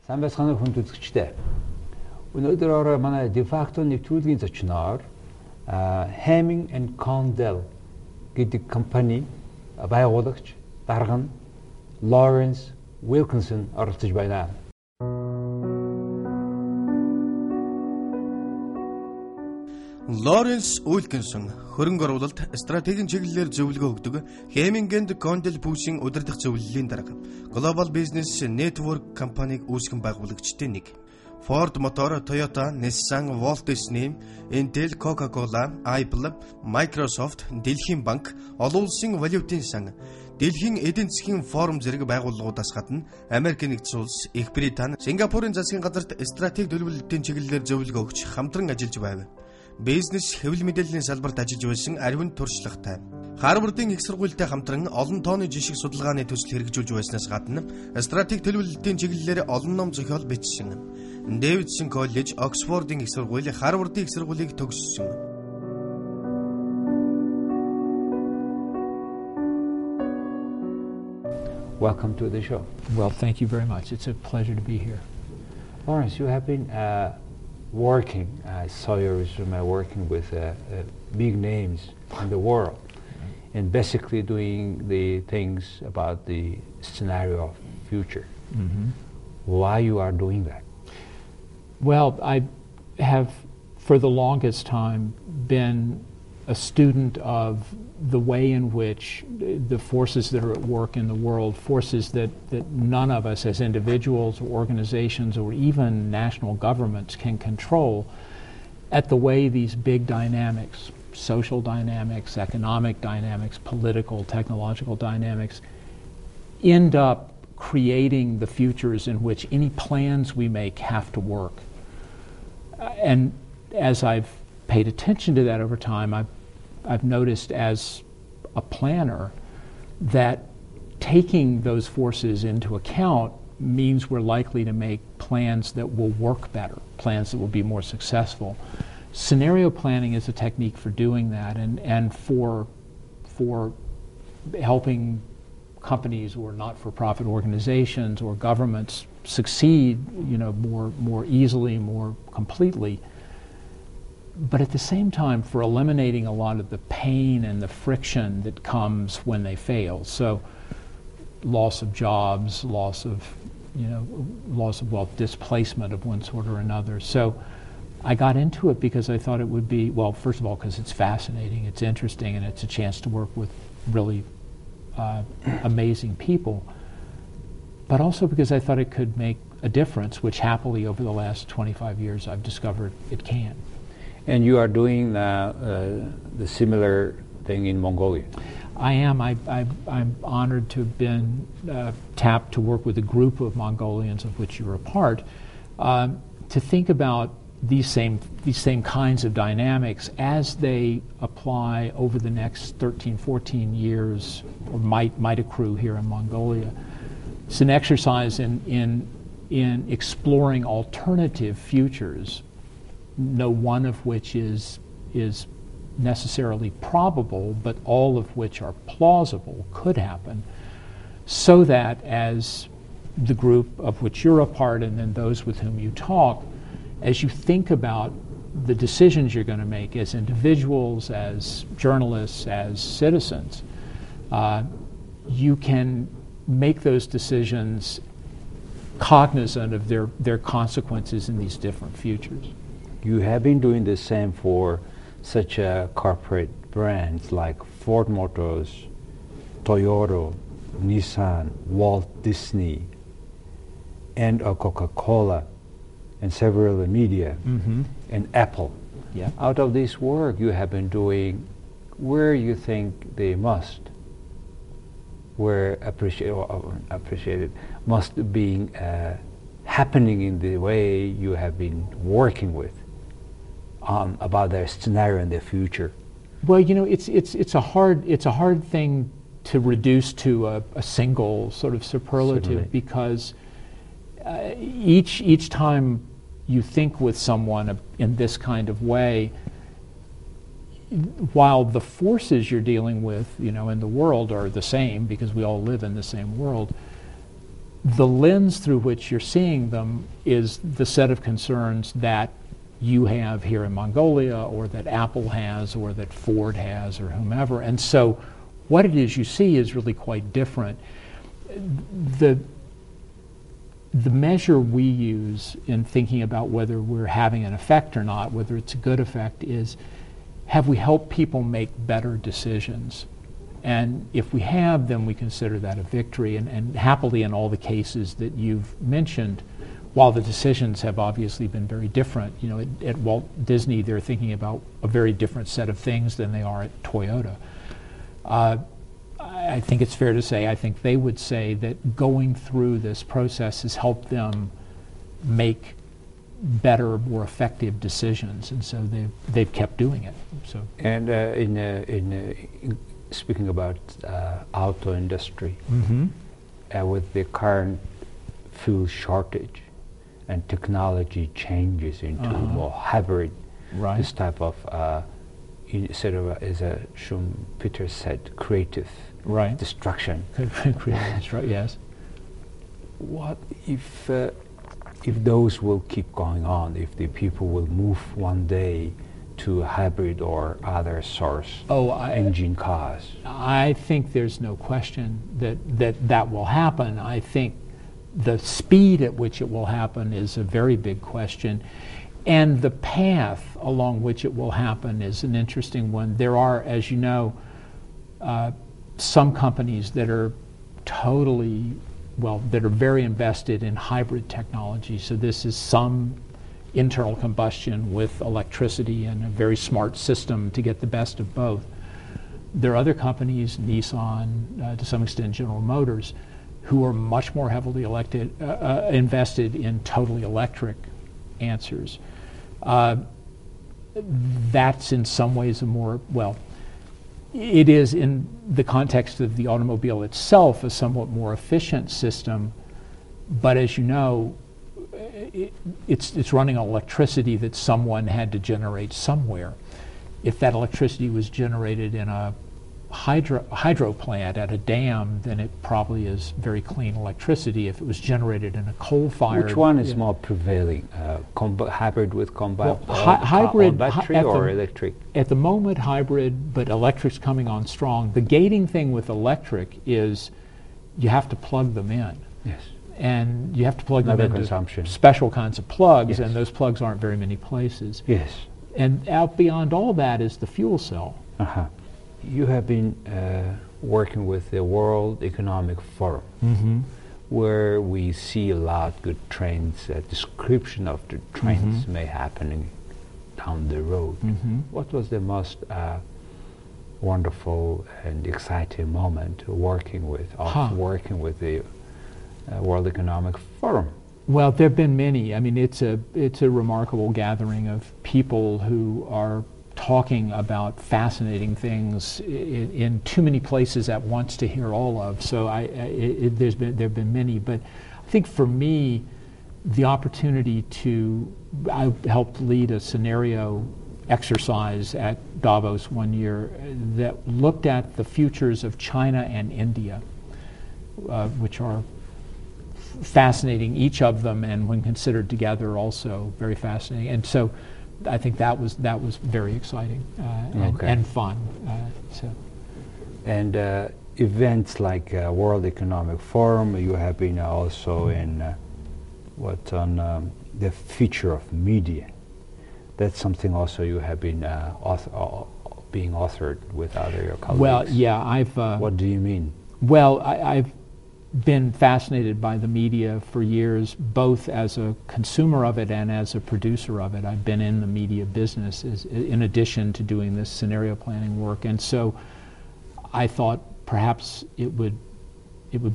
Сайн байцгаана хүнд үзэгчдээ. Өнөөдөр манай дефакто нэвтрүүлгийн зочноор Хеминг and Кондепл гэдэг компани байгуулагч дарга Лооренс Уилкинсон оролцож байна. Лооренс Уилкинсон хөрөнгө оруулалт стратегийн чиглэлээр зөвлөгөө өгдөг Хеминг and Кондепл пүүсийн удирдах зөвлөлийн дарга. Global Business Network компаниг үүсгэн байгуулагчдын нэг. Ford Motor, Toyota, Nissan, Walt Disney, Intel, Coca-Cola, Apple, Microsoft, Дэлхийн банк, олон улсын валютын сан, Дэлхийн эдийн засгийн форум зэрэг байгууллагуудаас гадна Америк нэгдсэн улс, Их Британи, Сингапурын засгийн газарт стратеги төлөвлөлтийн чиглэлээр зөвлөгөө өгч хамтран ажиллаж байв. Бизнес хэвлэл мэдээллийн салбарт ажиллаж байсан ариун туршлагатай. Харвардын их сургуультай хамтран олон тооны жишг судалгааны төсөл хэрэгжүүлж байснаас гадна стратеги төлөвлөлтийн чиглэлээр олон ном зохиол бичсэн. Дэвидсон коллеж, Оксфордын их сургууль, Харвардын их сургуулийг төгссөн. Welcome to the show. Well, thank you very much. It's a pleasure to be here. Lawrence, you have been working, I saw your resume, working with big names in the world and basically doing the things about the scenario of future. Mm-hmm. Why you are doing that? Well, I have for the longest time been a student of the way in which the forces that are at work in the world, forces that none of us as individuals or organizations or even national governments can control, at the way these big dynamics, social dynamics, economic dynamics, political, technological dynamics, end up creating the futures in which any plans we make have to work. And as I've paid attention to that over time, I've noticed as a planner that taking those forces into account means we're likely to make plans that will work better, plans that will be more successful. Scenario planning is a technique for doing that and for helping companies or not-for-profit organizations or governments succeed, more easily, more completely. But at the same time, for eliminating a lot of the pain and the friction that comes when they fail. So, loss of jobs, loss of wealth, displacement of one sort or another. So, I got into it because I thought it would be, well, first of all, because it's fascinating, it's interesting, and it's a chance to work with really amazing people. But also because I thought it could make a difference, which happily over the last 25 years I've discovered it can. And you are doing the similar thing in Mongolia. I am. I'm honored to have been tapped to work with a group of Mongolians of which you're a part, to think about these same kinds of dynamics as they apply over the next 13, 14 years, or might accrue here in Mongolia. It's an exercise in exploring alternative futures, no one of which is necessarily probable, but all of which are plausible, could happen, so that as the group of which you're a part and then those with whom you talk, as you think about the decisions you're going to make as individuals, as journalists, as citizens, you can make those decisions cognizant of their consequences in these different futures. You have been doing the same for such corporate brands like Ford Motors, Toyota, Nissan, Walt Disney, and Coca-Cola, and several other media, and Apple. Yeah. Out of this work you have been doing, where you think they appreciated, must be happening in the way you have been working with about their scenario and their future? Well, it's a hard thing to reduce to a single sort of superlative. Certainly. Because each time you think with someone in this kind of way, while the forces you're dealing with, in the world are the same because we all live in the same world, the lens through which you're seeing them is the set of concerns that you have here in Mongolia, or that Apple has, or that Ford has, or whomever. And so what it is you see is really quite different. The measure we use in thinking about whether we're having an effect or not, whether it's a good effect, is have we helped people make better decisions? And if we have, then we consider that a victory. And happily, in all the cases that you've mentioned, while the decisions have obviously been very different, you know, at Walt Disney, they're thinking about a very different set of things than they are at Toyota. I think it's fair to say, I think they would say that going through this process has helped them make better, more effective decisions, and so they've kept doing it. So, and in speaking about auto industry, with the current fuel shortage and technology changes into more hybrid, right, this type of sort of, as Schumpeter said, creative right, destruction. Creative, yes. What if those will keep going on? If the people will move one day to hybrid or other source engine cars? I think there's no question that will happen. I think the speed at which it will happen is a very big question, and the path along which it will happen is an interesting one. There are, as you know, some companies that are that are very invested in hybrid technology. So this is some internal combustion with electricity and a very smart system to get the best of both. There are other companies, Nissan, to some extent General Motors, who are much more heavily invested in totally electric answers. That's in some ways it is, in the context of the automobile itself, a somewhat more efficient system, but as you know, it's running on electricity that someone had to generate somewhere. If that electricity was generated in a hydro plant at a dam, then it probably is very clean electricity. If it was generated in a coal-fired... Which one is more prevailing, hybrid with hybrid, battery or electric? At the moment, hybrid, but electric's coming on strong. The gating thing with electric is you have to plug them in. Yes. And you have to plug them into consumption. Special kinds of plugs, Yes. and those plugs aren't very many places. Yes. And out beyond all that is the fuel cell. Uh-huh. You have been working with the World Economic Forum, where we see a lot of good trends, a description of the trends may happen down the road. What was the most wonderful and exciting moment working with the World Economic Forum? Well, there have been many. I mean, it's a remarkable gathering of people who are talking about fascinating things in too many places at once to hear all of. So there have been many, but I think for me, the opportunity I helped lead a scenario exercise at Davos one year that looked at the futures of China and India, which are fascinating, each of them, and when considered together, also very fascinating. And so I think that was very exciting and fun. And events like World Economic Forum, you have been also in the future of media. That's something also you have been being authored with your colleagues. Well, yeah, what do you mean? Well, I've been fascinated by the media for years, both as a consumer of it and as a producer of it. I've been in the media business in addition to doing this scenario planning work, and so I thought perhaps it would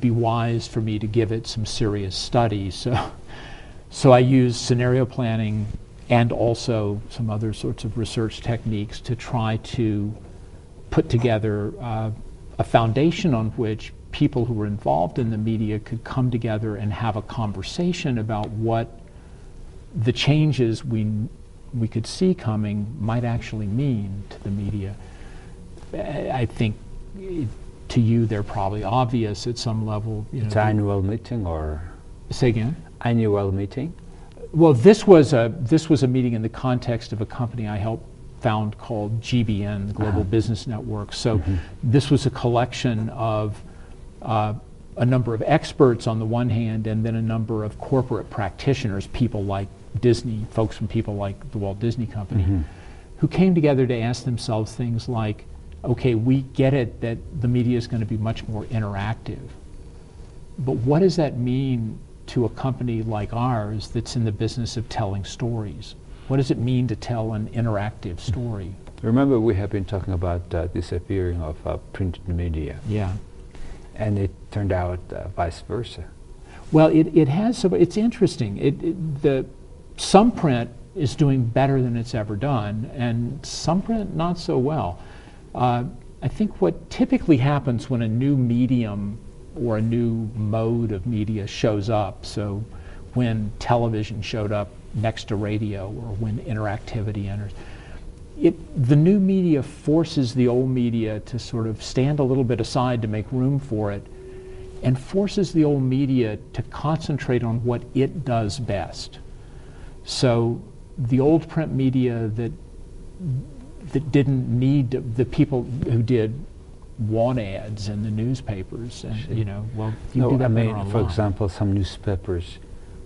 be wise for me to give it some serious study. So I used scenario planning and also some other sorts of research techniques to try to put together a foundation on which people who were involved in the media could come together and have a conversation about what the changes we could see coming might actually mean to the media. I think to you they're probably obvious at some level. It's an annual meeting, or Say again? Annual meeting? Well, this was a meeting in the context of a company I helped found called GBN, the Global Business Network. So this was a collection of a number of experts on the one hand, and then a number of corporate practitioners, people like Disney, folks from people like the Walt Disney Company, who came together to ask themselves things like, okay, we get it that the media is going to be much more interactive, but what does that mean to a company like ours that's in the business of telling stories? What does it mean to tell an interactive story? Remember, we have been talking about disappearing of printed media. Yeah. And it turned out vice versa. Well, it has. It's interesting. Some print is doing better than it's ever done, and some print not so well. I think what typically happens when a new medium or a new mode of media shows up, so when television showed up next to radio or when interactivity enters, the new media forces the old media to sort of stand a little bit aside to make room for it, and forces the old media to concentrate on what it does best. So the old print media that didn't need the people who did want ads in the newspapers, and you know, well, you do that better online. For example, some newspapers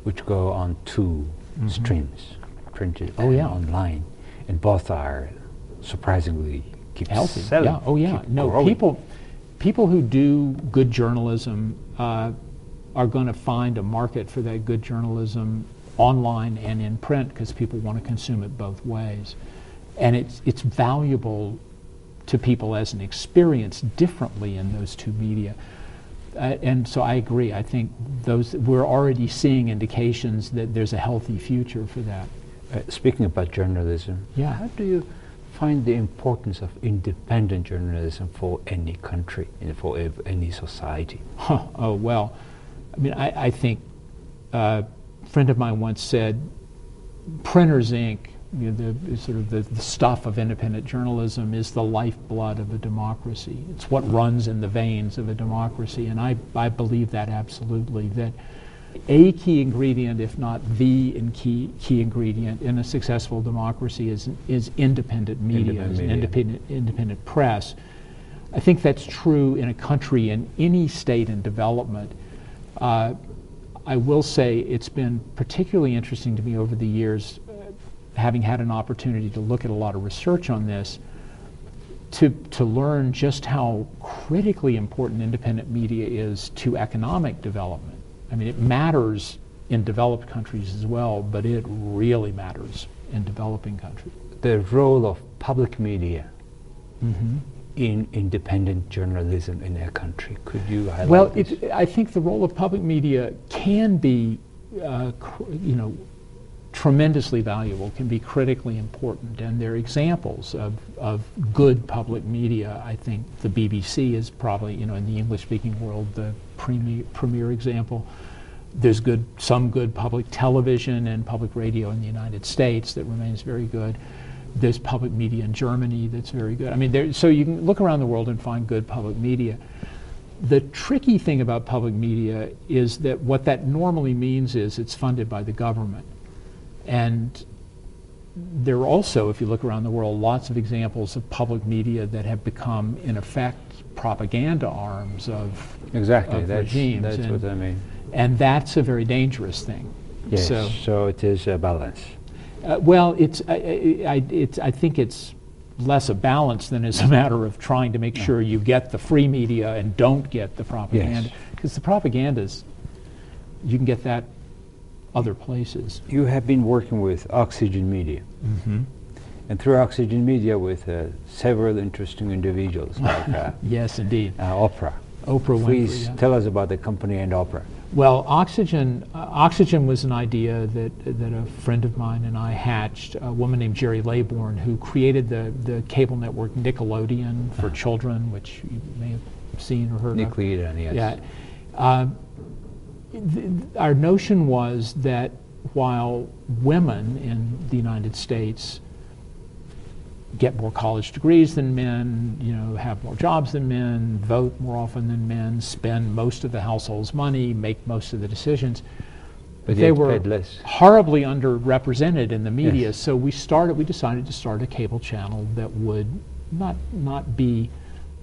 which go on two streams, printed and online, and both are surprisingly keep healthy. Selling. Yeah. Oh yeah. No, growing. people who do good journalism are going to find a market for that good journalism online and in print, because people want to consume it both ways, and it's valuable to people as an experience differently in those two media. And so I agree. I think we're already seeing indications that there's a healthy future for that. Speaking about journalism, how do you find the importance of independent journalism for any country and for any society? Oh, well, I mean, I think a friend of mine once said, Printers Inc., you know, the stuff of independent journalism is the lifeblood of a democracy. It's what runs in the veins of a democracy, and I believe that absolutely, that a key ingredient, if not the key ingredient in a successful democracy is independent media, independent press. I think that's true in a country in any state in development. I will say it's been particularly interesting to me over the years, having had an opportunity to look at a lot of research on this, to learn just how critically important independent media is to economic development. I mean, it matters in developed countries as well, but it really matters in developing countries. The role of public media in independent journalism in a country, could you highlight Well, this? I think the role of public media can be, tremendously valuable, can be critically important, and there are examples of good public media. I think the BBC is probably, in the English-speaking world, the premier example. There's some good public television and public radio in the United States that remains very good. There's public media in Germany that's very good. I mean, so you can look around the world and find good public media. The tricky thing about public media is that what that normally means is it's funded by the government. And there are also, if you look around the world, lots of examples of public media that have become, in effect, propaganda arms of regimes. That's what I mean. And that's a very dangerous thing. Yes, so it is a balance. Well, I think it's less a balance than is a matter of trying to make sure you get the free media and don't get the propaganda. Because the propagandas, you can get that other places. You have been working with Oxygen Media, and through Oxygen Media with several interesting individuals like yes, indeed. Oprah. Winfrey. Please tell us about the company and Oprah. Well, Oxygen was an idea that a friend of mine and I hatched. A woman named Jerry Laybourne, who created the cable network Nickelodeon for children, which you may have seen or heard of. Nickelodeon, yes. Yeah. Our notion was that while women in the United States get more college degrees than men, have more jobs than men, vote more often than men, spend most of the household's money, make most of the decisions, But they they were paid less. horribly underrepresented in the media. Yes. So we decided to start a cable channel that would not be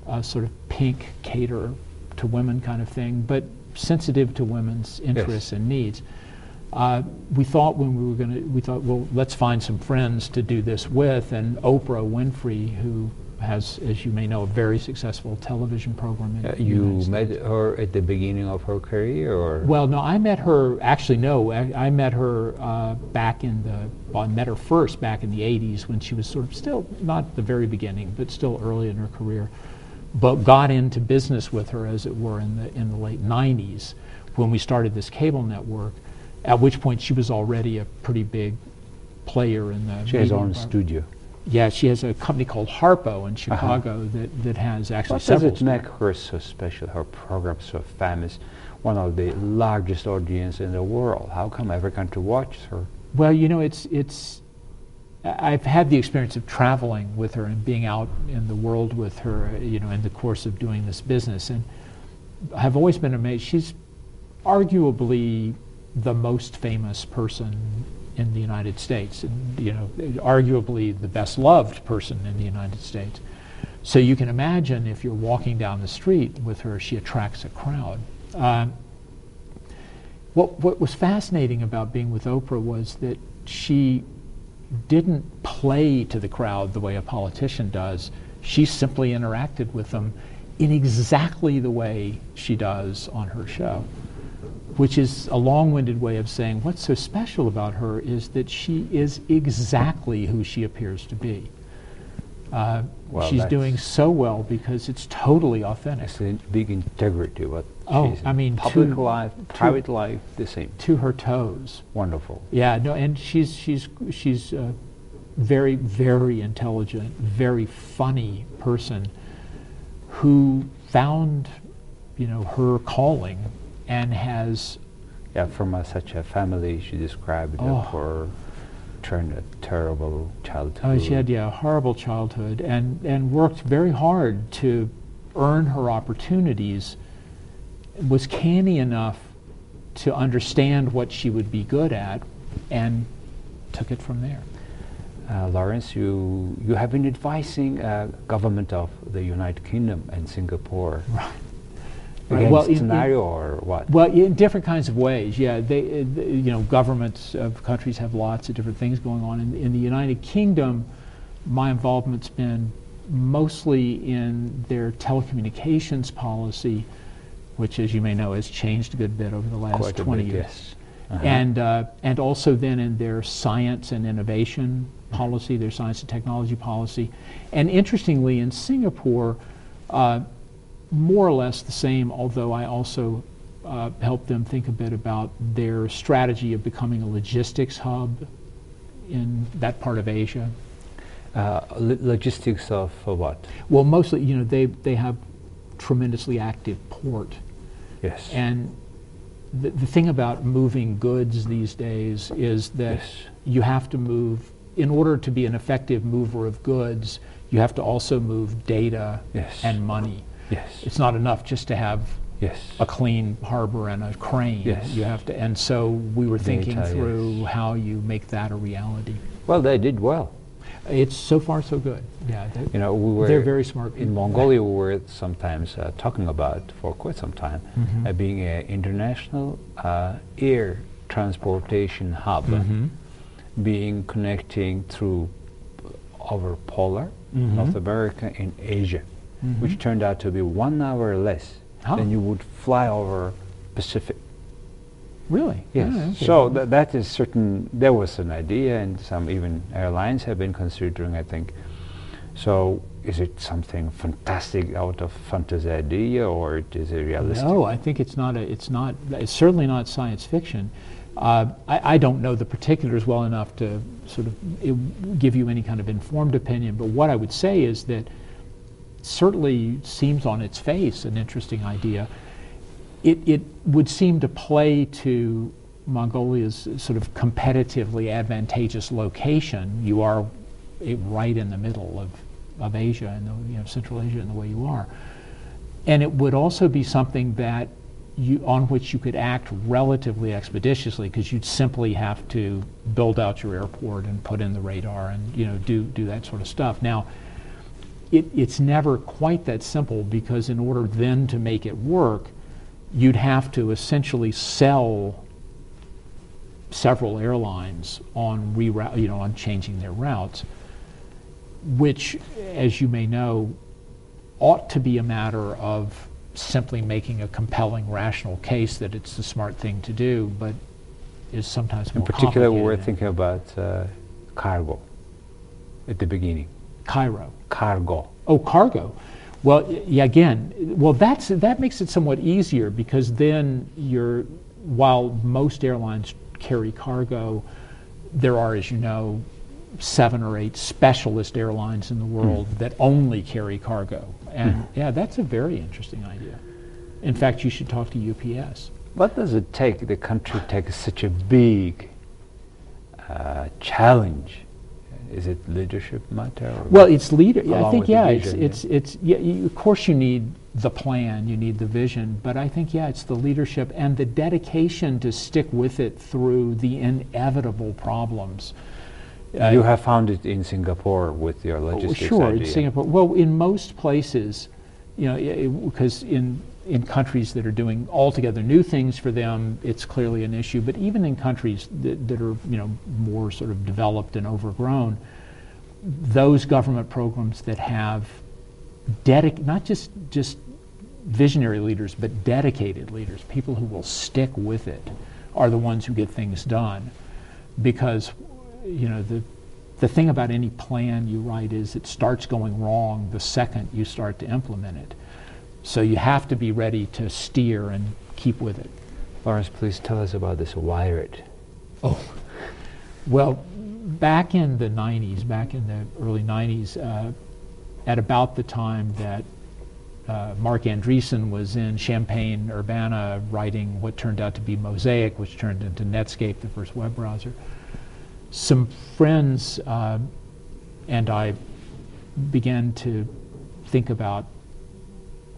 a sort of pink cater to women kind of thing, but sensitive to women's interests and needs. We thought well, let's find some friends to do this with, and Oprah Winfrey, who has, as you may know, a very successful television program in the You United States. met her at the beginning of her career, or? Well, no, I met her, actually, no, I met her I met her first back in the 80s when she was sort of still, not the very beginning, but still early in her career, but got into business with her, as it were, in the late 90s when we started this cable network, at which point she was already a pretty big player in the She has her own media studio. Yeah, she has a company called Harpo in Chicago that has actually What several. does it make her so special, her program so famous, one of the largest audience in the world? How come every country watches her? Well, you know, I've had the experience of traveling with her and being out in the world with her, you know, in the course of doing this business, and I've always been amazed. She's arguably the most famous person in the United States, and, you know, arguably the best loved person in the United States. So you can imagine if you're walking down the street with her, she attracts a crowd. What was fascinating about being with Oprah was that she didn't play to the crowd the way a politician does. She simply interacted with them in exactly the way she does on her show, which is a long-winded way of saying what's so special about her is that she is exactly who she appears to be. She's doing so well because it's totally authentic. It's a big integrity. What she's I mean, public life, private life, the same. To her toes. Wonderful. Yeah, no, and she's very, very intelligent, very funny person who found, you know, her calling and has. Yeah, from such a family, she described for turned a terrible childhood. Oh, she had a horrible childhood, and worked very hard to earn her opportunities. Was canny enough to understand what she would be good at, and took it from there. Lawrence, you have been advising government of the United Kingdom and Singapore. Right. Against Well, scenario or what? Well, in different kinds of ways. Yeah, you know, governments of countries have lots of different things going on. In the United Kingdom, my involvement's been mostly in their telecommunications policy, which, as you may know, has changed a good bit over the last 20 years. Yes. And also then in their science and innovation policy, their science and technology policy. And interestingly, in Singapore, more or less the same, although I also helped them think a bit about their strategy of becoming a logistics hub in that part of Asia. Logistics of what? Well, mostly, you know, they have tremendously active port. Yes. And the thing about moving goods these days is that you have to move, in order to be an effective mover of goods, you have to also move data and money. Yes. It's not enough just to have a clean harbor and a crane. Yes. You have to, and so we were thinking Data, through how you make that a reality. Well, they did well. It's so far so good. Yeah, You know, they're very smart in people. Mongolia. We were sometimes talking about for quite some time being an international air transportation hub, being connecting through over polar North America and Asia, which turned out to be 1 hour less than you would fly over Pacific. Really? Yes. Oh, okay. So that is certain. There was an idea, and some even airlines have been considering, I think. So is it something fantastic out of fantasy idea, or is it realistic? No, I think it's not. It's certainly not science fiction. I don't know the particulars well enough to sort of give you any kind of informed opinion. But what I would say is that certainly seems on its face an interesting idea. It would seem to play to Mongolia's sort of competitively advantageous location. You are right in the middle of Asia, and Central Asia, in the way you are. And it would also be something that on which you could act relatively expeditiously, because you'd simply have to build out your airport and put in the radar and do that sort of stuff. Now, it's never quite that simple, because in order then to make it work, you'd have to essentially sell several airlines on on changing their routes, which, as you may know, ought to be a matter of simply making a compelling, rational case that it's the smart thing to do, but is sometimes more complicated. In particular, we were thinking about cargo at the beginning. Cargo. Oh, cargo. Well, yeah, again, that makes it somewhat easier, because then while most airlines carry cargo, there are, as you know, 7 or 8 specialist airlines in the world that only carry cargo. And yeah, that's a very interesting idea. In fact, you should talk to UPS. What does it take, the country takes such a big challenge? Is it leadership matter? Well, it's I think, of course you need the plan, you need the vision, but I think, it's the leadership and the dedication to stick with it through the inevitable problems. You have found it in Singapore with your logistics Sure, idea. in Singapore. Well, in most places, because in countries that are doing altogether new things for them, it's clearly an issue. But even in countries that are more sort of developed and overgrown, those government programs that have not just visionary leaders, but dedicated leaders, people who will stick with it, are the ones who get things done. Because the thing about any plan you write is it starts going wrong the second you start to implement it. So you have to be ready to steer and keep with it. Lawrence, please tell us about this Wired. Oh, well, back in the early 90s, at about the time that Mark Andreessen was in Champaign-Urbana writing what turned out to be Mosaic, which turned into Netscape, the first web browser, some friends and I began to think about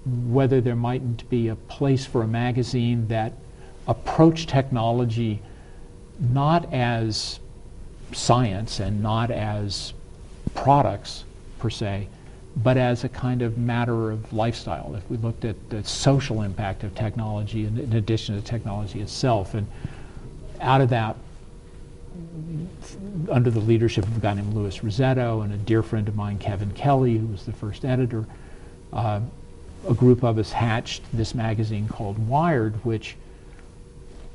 whether there mightn't be a place for a magazine that approached technology not as science and not as products per se, but as a kind of matter of lifestyle. If we looked at the social impact of technology in addition to technology itself, and out of that, under the leadership of a guy named Louis Rossetto and a dear friend of mine, Kevin Kelly, who was the first editor, a group of us hatched this magazine called Wired, which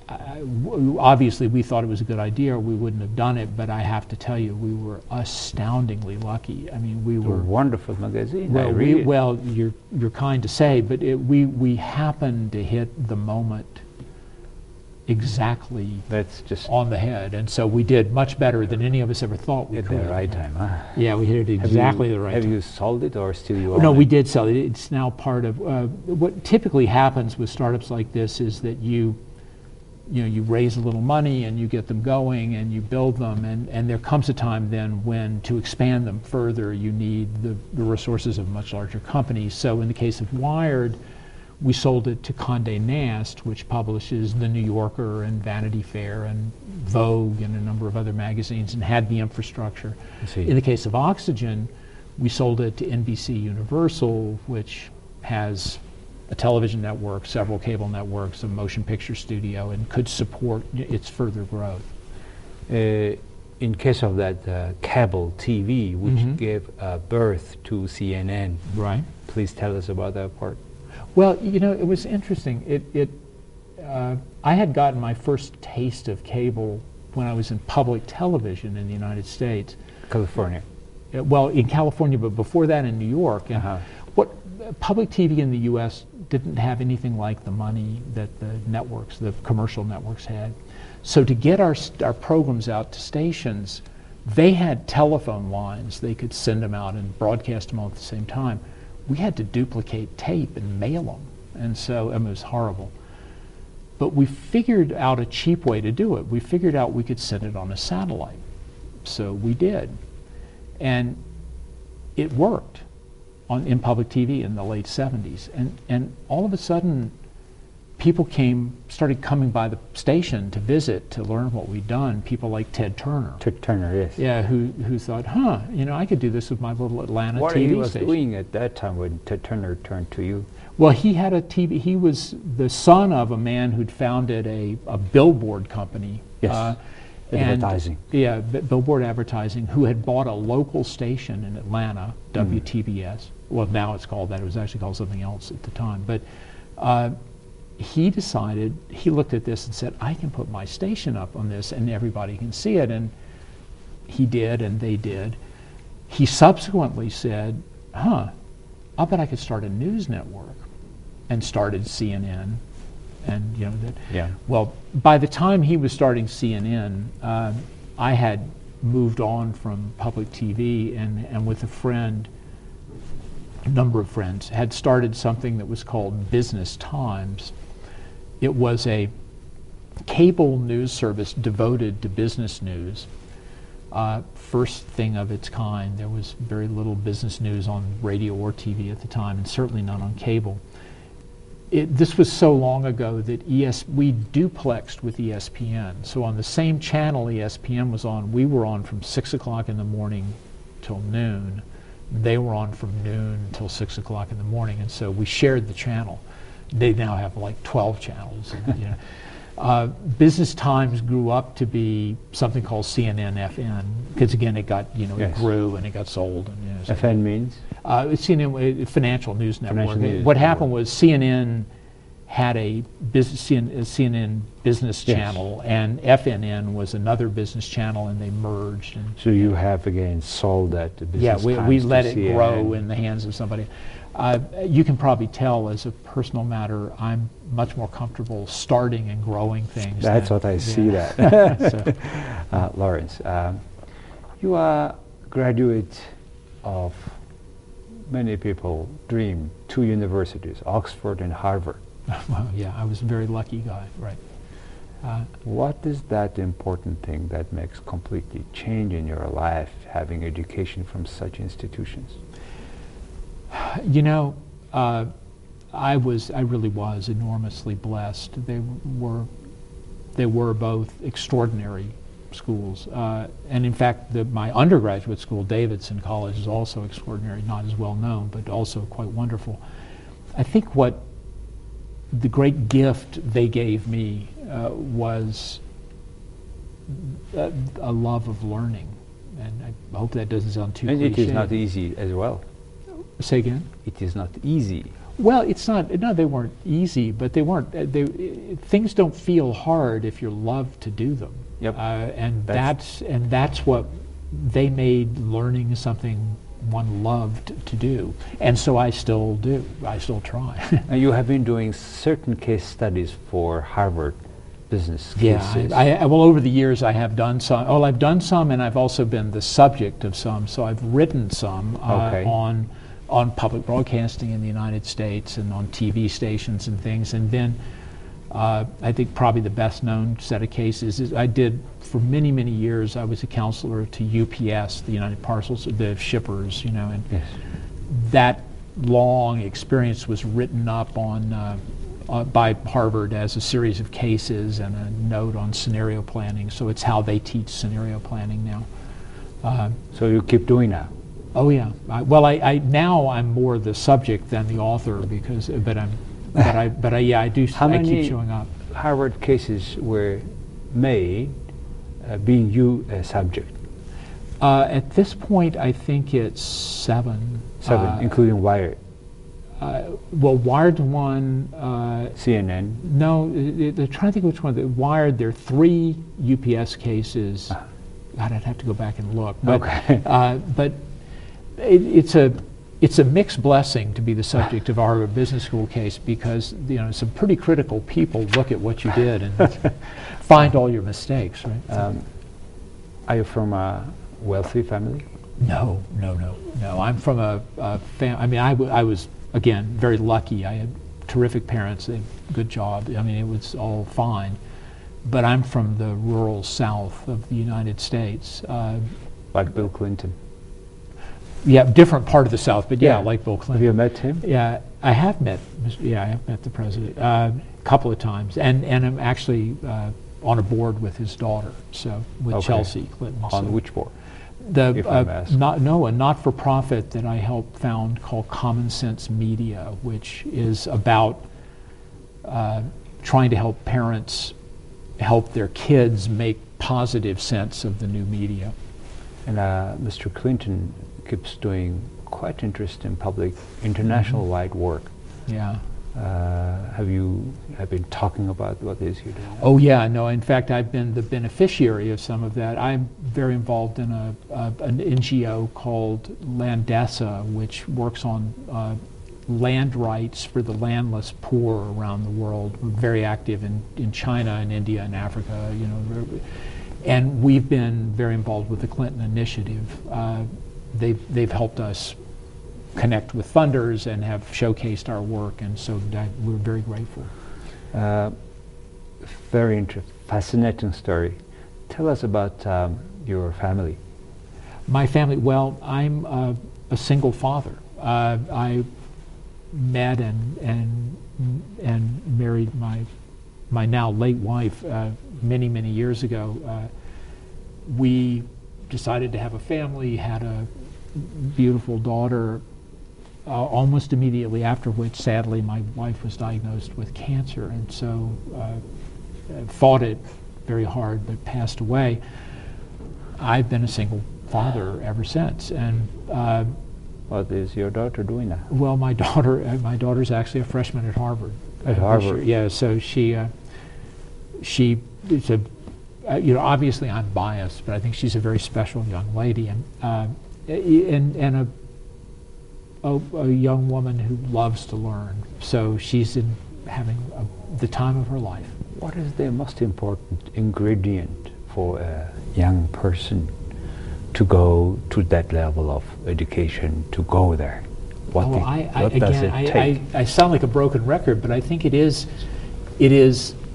obviously we thought it was a good idea or we wouldn't have done it, but I have to tell you, we were astoundingly lucky. I mean, we were... a wonderful magazine. Well, you're kind to say, but we happened to hit the moment exactly That's just on the head, and so we did much better than any of us ever thought we at could. the right time, huh? Yeah, we hit it exactly the right time. Have you sold it or still you own No, it? we did sell it. It's now part of what typically happens with startups like this is that you raise a little money and you get them going and you build them, and there comes a time then when to expand them further you need the resources of much larger companies. So in the case of Wired, we sold it to Condé Nast, which publishes The New Yorker and Vanity Fair and Vogue and a number of other magazines, and had the infrastructure. In the case of Oxygen, we sold it to NBC Universal, which has a television network, several cable networks, a motion picture studio, and could support its further growth. In case of that cable TV, which gave birth to CNN, right? Please tell us about that part. Well, it was interesting. I had gotten my first taste of cable when I was in public television in the United States. California. Well, in California, but before that in New York. And what public TV in the U.S. didn't have anything like the money that the commercial networks had. So to get our programs out to stations, they had telephone lines. They could send them out and broadcast them all at the same time. We had to duplicate tape and mail them, and so it was horrible. But we figured out a cheap way to do it. We figured out we could send it on a satellite. So we did. And it worked in public TV in the late 70s. And all of a sudden, people started coming by the station to visit, to learn what we'd done. People like Ted Turner. Ted Turner, yes. Yeah, who thought, I could do this with my little Atlanta what TV he was station. doing at that time when Ted Turner turned to you? Well, he had a TV. He was the son of a man who'd founded a billboard company. Yes. Advertising. Billboard advertising, who had bought a local station in Atlanta, WTBS. Well, now it's called that. It was actually called something else at the time. But he looked at this and said, I can put my station up on this and everybody can see it. And he did, and they did. He subsequently said, I'll bet I could start a news network, and started CNN. And well, by the time he was starting CNN, I had moved on from public TV, and with a number of friends, had started something that was called Business Times. It was a cable news service devoted to business news. First thing of its kind. There was very little business news on radio or TV at the time, and certainly not on cable. This was so long ago that we duplexed with ESPN. So on the same channel ESPN was on, we were on from 6 o'clock in the morning till noon. They were on from noon till 6 o'clock in the morning, and so we shared the channel. They now have like 12 channels. Business Times grew up to be something called CNN FN, because again it got it grew and it got sold. And, FN means? It's CNN, Financial News Network. Financial News what happened was CNN had a CNN business channel, and FNN was another business channel, and they merged. And, so you have again sold that to Business Times. Yeah, we let it CNN. grow in the hands of somebody. You can probably tell, as a personal matter, I'm much more comfortable starting and growing things. That's what I see that. Lawrence, you are a graduate of many people dream, 2 universities, Oxford and Harvard. Well, yeah, I was a very lucky guy, right. What is that important thing that makes completely change in your life, having education from such institutions? I really was enormously blessed. They were both extraordinary schools, and in fact, my undergraduate school, Davidson College, is also extraordinary. Not as well known, but also quite wonderful. I think what the great gift they gave me was a love of learning, and I hope that doesn't sound too cliche. And it is not easy as well. Say again? It is not easy. Well, it's not. No, they weren't easy, but they weren't. Things don't feel hard if you love to do them. Yep. And that's what they made learning something one loved to do, and so I still do. I still try. And you have been doing certain case studies for Harvard business cases. Yeah, well, over the years I have done some. Oh, I've done some, and I've also been the subject of some. So I've written some on public broadcasting in the United States and on TV stations and things. And then I think probably the best known set of cases is I did, for many, many years, I was a counselor to UPS, the United Parcels, the shippers, and that long experience was written up on by Harvard as a series of cases and a note on scenario planning. So it's how they teach scenario planning now. So you keep doing that? Oh yeah. I now I'm more the subject than the author because, I do. How I many keep showing up. Harvard cases were made being you a subject? At this point, I think it's 7. 7, including Wired. Well, Wired one. CNN. No, they're trying to think which one. Wired. There are 3 UPS cases. God, I'd have to go back and look. But, okay. But it's a mixed blessing to be the subject of our business school case because some pretty critical people look at what you did and find all your mistakes. Right? Are you from a wealthy family? No. I'm from a family. I mean, I was again very lucky. I had terrific parents. They had a good job. I mean, it was all fine. But I'm from the rural south of the United States. Like Bill Clinton. Yeah, different part of the South, but like Bill Clinton. Have you met him? Yeah, I have met. Yeah, I have met the president. couple of times, and I'm actually on a board with his daughter, so with Chelsea Clinton. On which board? A not-for-profit that I helped found called Common Sense Media, which is about trying to help parents help their kids make positive sense of the new media. And Mr. Clinton keeps doing quite interesting public, international-wide work. Yeah. Have you been talking about what is he doing? Oh yeah, no. In fact, I've been the beneficiary of some of that. I'm very involved in an NGO called Landesa, which works on land rights for the landless poor around the world. We're very active in China and India and Africa, you know, and we've been very involved with the Clinton Initiative. They've helped us connect with funders and have showcased our work, and so we're very grateful. Very fascinating story. Tell us about your family. My family, well, I'm a single father. I met and married my now late wife many years ago. We decided to have a family, had a beautiful daughter. Almost immediately after which, sadly, my wife was diagnosed with cancer, and so fought it very hard, but passed away. I've been a single father ever since, and what is your daughter doing now? Well, my daughter's actually a freshman at Harvard. At Harvard, yeah. So she is a, you know, obviously I'm biased, but I think she's a very special young lady, and a young woman who loves to learn. So she's having the time of her life. What is the most important ingredient for a young person to go to that level of education, to go there? What does it take? I sound like a broken record, but I think it is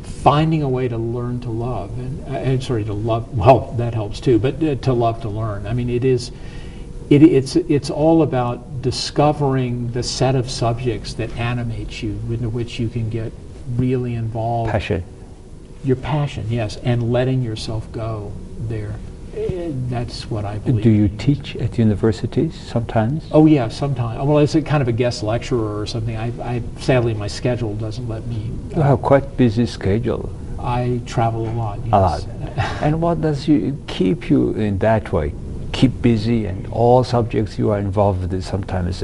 finding a way to learn to love, and sorry, to love, well, that helps too, but to love to learn. I mean, it's all about discovering the set of subjects that animates you, into which you can get really involved. Passion. Your passion, yes, and letting yourself go there. That's what I believe. Do you teach at universities sometimes? Oh yeah, sometimes. Well, as a kind of a guest lecturer or something. I sadly, my schedule doesn't let me. You have quite busy schedule. I travel a lot. Yes. A lot. And what does keep you in that way? Keep busy, and all subjects you are involved with, sometimes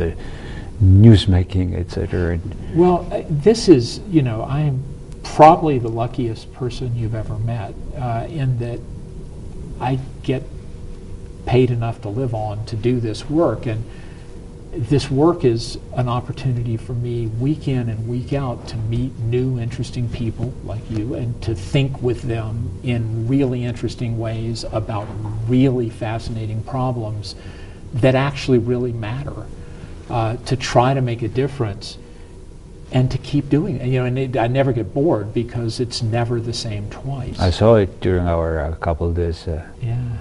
news making, etc. Well, this is, you know, I am probably the luckiest person you've ever met, in that I get paid enough to live on to do this work, and this work is an opportunity for me week in and week out to meet new interesting people like you and to think with them in really interesting ways about really fascinating problems that actually really matter, to try to make a difference and to keep doing it. You know, and I never get bored because it's never the same twice. I saw it during our couple days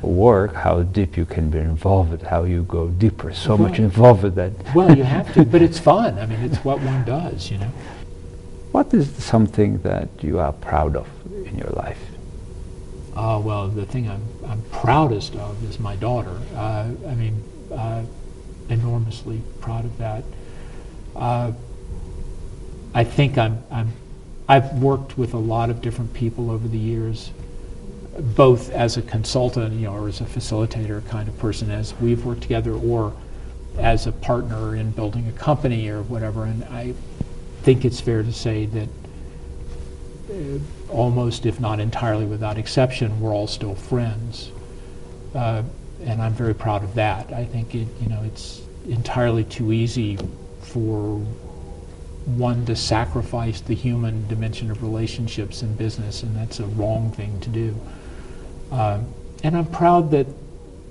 work, how deep you can be involved with, how you go deeper, so much involved with that. Well, you have to, but it's fun. I mean, it's what one does, you know. What is something that you are proud of in your life? Well, the thing I'm proudest of is my daughter. Enormously proud of that. I think I've worked with a lot of different people over the years, both as a consultant, you know, or as a facilitator kind of person, as we've worked together, or as a partner in building a company or whatever. And I think it's fair to say that almost, if not entirely without exception, we're all still friends. And I'm very proud of that. I think it's entirely too easy for one to sacrifice the human dimension of relationships in business, and that's a wrong thing to do. And I'm proud that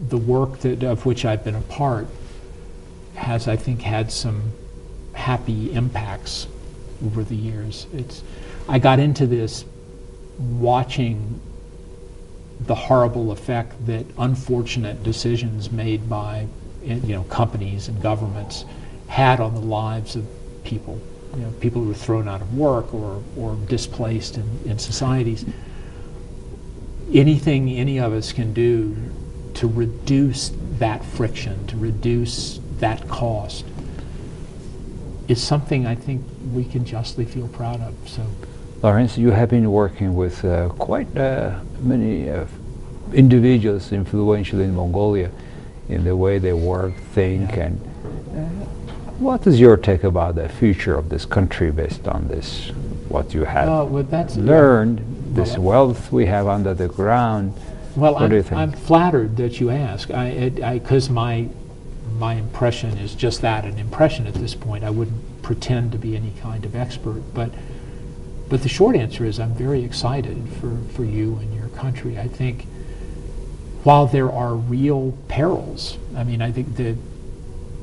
the work of which I've been a part has, I think, had some happy impacts over the years. I got into this watching the horrible effect that unfortunate decisions made by companies and governments had on the lives of people. people who are thrown out of work or displaced in societies. Anything any of us can do to reduce that friction, to reduce that cost, is something I think we can justly feel proud of. So, Lawrence, you have been working with quite many individuals influential in Mongolia in the way they work, think, and what is your take about the future of this country based on this, what you have learned, this wealth we have under the ground? Well, what do you think? I'm flattered that you ask, because my impression is just that, an impression at this point. I wouldn't pretend to be any kind of expert, but the short answer is I'm very excited for you and your country. I think while there are real perils, I mean, I think that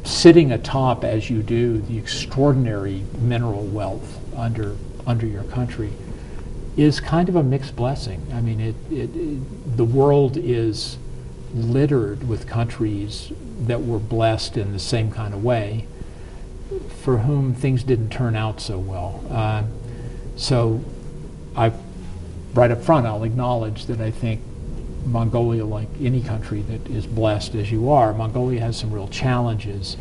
sitting atop, as you do, the extraordinary mineral wealth under your country is kind of a mixed blessing. I mean, the world is littered with countries that were blessed in the same kind of way, for whom things didn't turn out so well. So right up front, I'll acknowledge that I think Mongolia, like any country that is blessed as you are, Mongolia has some real challenges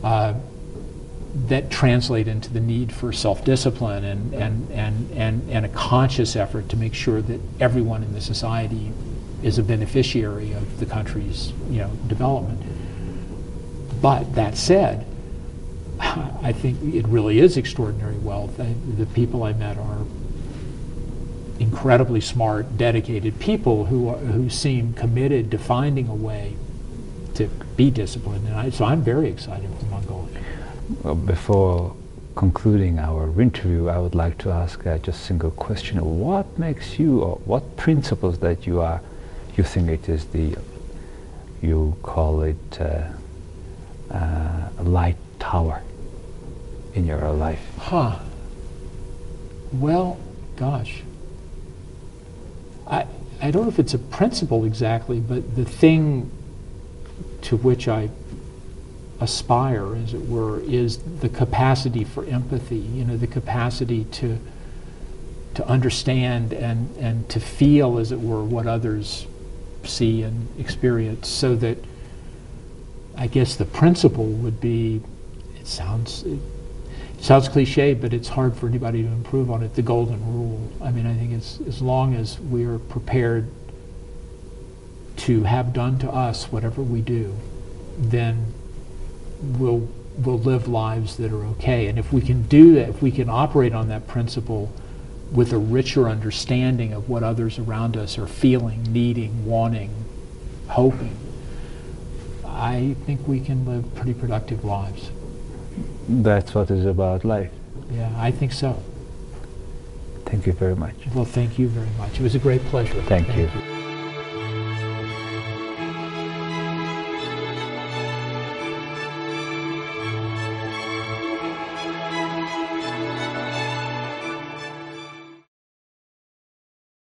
that translate into the need for self-discipline and a conscious effort to make sure that everyone in the society is a beneficiary of the country's development. But that said, I think it really is extraordinary wealth. The people I met are incredibly smart, dedicated people who seem committed to finding a way to be disciplined. And so I'm very excited for Mongolia. Well, before concluding our interview, I would like to ask just a single question. What makes you, or what principles that you think it is you call it a light tower in your life? Well, gosh. I don't know if it's a principle exactly, but the thing to which I aspire, as it were, is the capacity for empathy, the capacity to understand and to feel, as it were, what others see and experience, so that I guess the principle would be, it sounds cliche, but it's hard for anybody to improve on it, the golden rule. I mean, I think it's, as long as we are prepared to have done to us whatever we do, then we'll live lives that are okay. And if we can do that, if we can operate on that principle with a richer understanding of what others around us are feeling, needing, wanting, hoping, I think we can live pretty productive lives. That's what is about life. Yeah, I think so. Thank you very much. Well, thank you very much. It was a great pleasure. Thank you.